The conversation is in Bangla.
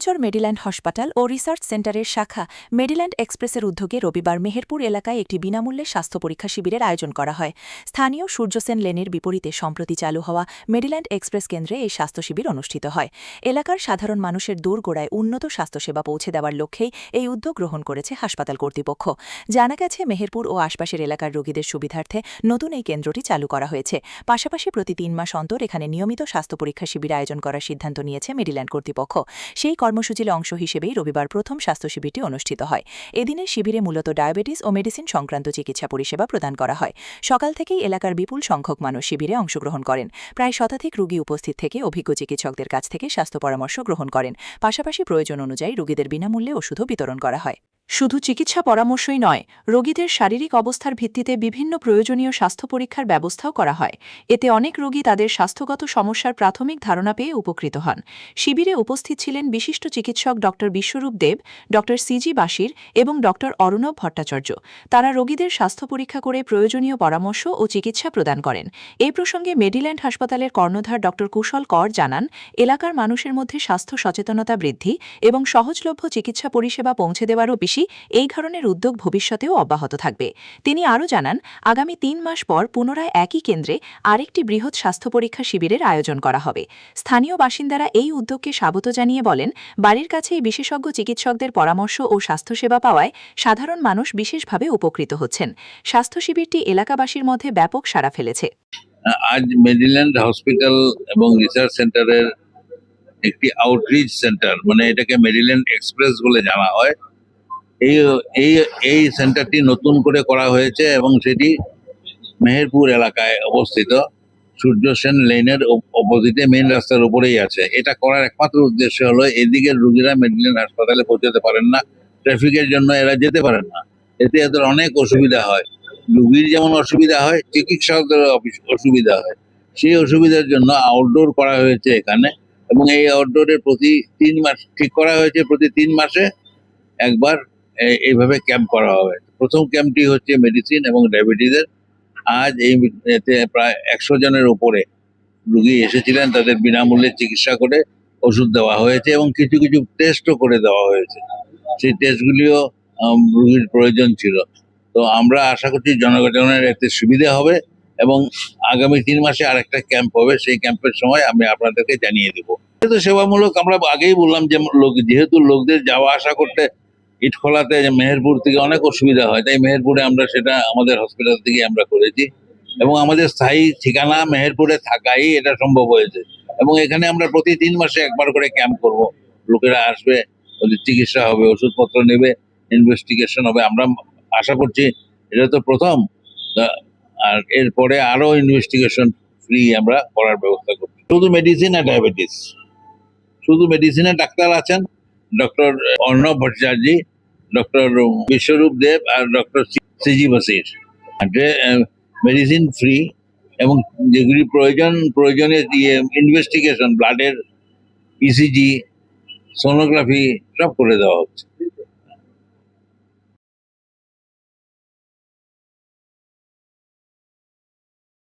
শিলচর মেডিল্যান্ড হাসপাতাল ও রিসার্চ সেন্টারের শাখা মেডিল্যান্ড এক্সপ্রেসের উদ্যোগে রবিবার মেহেরপুর এলাকায় একটি বিনামূল্যে স্বাস্থ্য পরীক্ষা শিবিরের আয়োজন করা হয়। স্থানীয় সূর্যসেন লেনের বিপরীতে সম্প্রতি চালু হওয়া মেডিল্যান্ড এক্সপ্রেস কেন্দ্রে এই স্বাস্থ্য শিবির অনুষ্ঠিত হয়। এলাকার সাধারণ মানুষের দোরগোড়ায় উন্নত স্বাস্থ্যসেবা পৌঁছে দেওয়ার লক্ষ্যেই এই উদ্যোগ গ্রহণ করেছে হাসপাতাল কর্তৃপক্ষ। জানা গেছে, মেহেরপুর ও আশপাশের এলাকার রোগীদের সুবিধার্থে নতুন এই কেন্দ্রটি চালু করা হয়েছে। পাশাপাশি প্রতি 3 মাস অন্তর এখানে নিয়মিত স্বাস্থ্য পরীক্ষা শিবির আয়োজন করার সিদ্ধান্ত নিয়েছে মেডিল্যান্ড কর্তৃপক্ষ। সেই কর্মসূচির অংশ হিসেবেই রবিবার প্রথম স্বাস্থ্য শিবিরটি অনুষ্ঠিত হয়। এদিনের শিবিরে মূলত ডায়াবেটিস ও মেডিসিন সংক্রান্ত চিকিৎসা পরিষেবা প্রদান করা হয়। সকাল থেকেই এলাকার বিপুল সংখ্যক মানুষ শিবিরে অংশগ্রহণ করেন। প্রায় শতাধিক রোগী উপস্থিত থেকে অভিজ্ঞ চিকিৎসকদের কাছ থেকে স্বাস্থ্য পরামর্শ গ্রহণ করেন। পাশাপাশি প্রয়োজন অনুযায়ী রোগীদের বিনামূল্যে ওষুধও বিতরণ করা হয়। শুধু চিকিৎসা পরামর্শই নয়, রোগীদের শারীরিক অবস্থার ভিত্তিতে বিভিন্ন প্রয়োজনীয় স্বাস্থ্য পরীক্ষার ব্যবস্থাও করা হয়। এতে অনেক রোগী তাদের স্বাস্থ্যগত সমস্যার প্রাথমিক ধারণা পেয়ে উপকৃত হন। শিবিরে উপস্থিত ছিলেন বিশিষ্ট চিকিৎসক ড বিশ্বরূপ দেব, ড সিজি বাসির এবং ড অরুণব ভট্টাচার্য। তারা রোগীদের স্বাস্থ্য পরীক্ষা করে প্রয়োজনীয় পরামর্শ ও চিকিৎসা প্রদান করেন। এই প্রসঙ্গে মেডিল্যান্ড হাসপাতালের কর্ণধার ড কুশল কর জানান, এলাকার মানুষের মধ্যে স্বাস্থ্য সচেতনতা বৃদ্ধি এবং সহজলভ্য চিকিৎসা পরিষেবা পৌঁছে দেওয়ারও এই ধরনের উদ্যোগ ভবিষ্যতেও অব্যাহত থাকবে। তিনি আরও জানান, আগামী 3 মাস পর পুনরায় একই কেন্দ্রে আরেকটি বৃহৎ স্বাস্থ্য পরীক্ষা শিবিরের আয়োজন করা হবে। স্থানীয় বাসিন্দারা এই উদ্যোগকে স্বাগত জানিয়ে বলেন, বাড়ির কাছেই বিশেষজ্ঞ চিকিৎসকদের পরামর্শ ও স্বাস্থ্যসেবা পাওয়ায় সাধারণ মানুষ বিশেষভাবে উপকৃত হচ্ছেন। স্বাস্থ্য শিবিরটি এলাকাবাসীর মধ্যে ব্যাপক সাড়া ফেলেছে। আজ মেডিল্যান্ড হসপিটাল এবং রিসার্চ সেন্টারের একটি আউটরিচ সেন্টার, মানে এটাকে মেডিল্যান্ড এক্সপ্রেস বলে জানা হয়, এই সেন্টারটি নতুন করে করা হয়েছে এবং সেটি মেহেরপুর এলাকায় অবস্থিত। সূর্য সেন লেনের অপোজিটে মেইন রাস্তার উপরেই আছে। এটা করার একমাত্র উদ্দেশ্য হলো এদিকের রোগীরা মেডিল্যান্ড হাসপাতালে পৌঁছাতে পারেন না, ট্রাফিকের জন্য এরা যেতে পারেন না। এতে এদের অনেক অসুবিধা হয়। রোগীর যেমন অসুবিধা হয়, চিকিৎসকদের অসুবিধা হয়। সেই অসুবিধার জন্য আউটডোর করা হয়েছে এখানে, এবং এই আউটডোরের প্রতি 3 মাস ঠিক করা হয়েছে, প্রতি 3 মাসে একবার এইভাবে ক্যাম্প করা হবে। প্রথম ক্যাম্পটি হচ্ছে মেডিসিন এবং ডায়াবেটিসের। আজ এতে প্রায় 100 জনের উপরে রোগী এসেছিলেন। তাদের বিনামূল্যে চিকিৎসা করে ওষুধ দেওয়া হয়েছে এবং কিছু কিছু টেস্টও করে দেওয়া হয়েছে। সেই টেস্টগুলিও রোগীর প্রয়োজন ছিল। তো আমরা আশা করছি জনগণের একটি সুবিধা হবে এবং আগামী 3 মাসে আরেকটা ক্যাম্প হবে। সেই ক্যাম্পের সময় আমি আপনাদেরকে জানিয়ে দেবো। যেহেতু সেবামূলক, আমরা আগেই বললাম যে যেহেতু লোকদের যাওয়া আসা করতে ইটখোলাতে মেহেরপুর থেকে অনেক অসুবিধা হয়, তাই মেহেরপুরে আমরা সেটা আমাদের হসপিটাল থেকে আমরা করেছি এবং আমাদের স্থায়ী ঠিকানা মেহেরপুরে থাকাই এটা সম্ভব হয়েছে। এবং এখানে আমরা প্রতি 3 মাসে একবার করে ক্যাম্প করব। লোকেরা আসবে, ওদের চিকিৎসা হবে, ওষুধপত্র নেবে, ইনভেস্টিগেশন হবে। আমরা আশা করছি এটা তো প্রথম, আর এরপরে আরো ইনভেস্টিগেশন ফ্রি আমরা করার ব্যবস্থা করছি। শুধু মেডিসিন আর ডায়াবেটিস, শুধু মেডিসিনের ডাক্তার আছেন ডক্টর অর্ণব ভট্টাচার্য, ডক্টর বিশ্বরূপ দেব আর ডক্টর সিজি বাসির। মেডিসিন ফ্রি এবং যেগুলি প্রয়োজনে ইনভেস্টিগেশন, ব্লাডের ইসিজি, সোনোগ্রাফি সব করে দেওয়া হচ্ছে।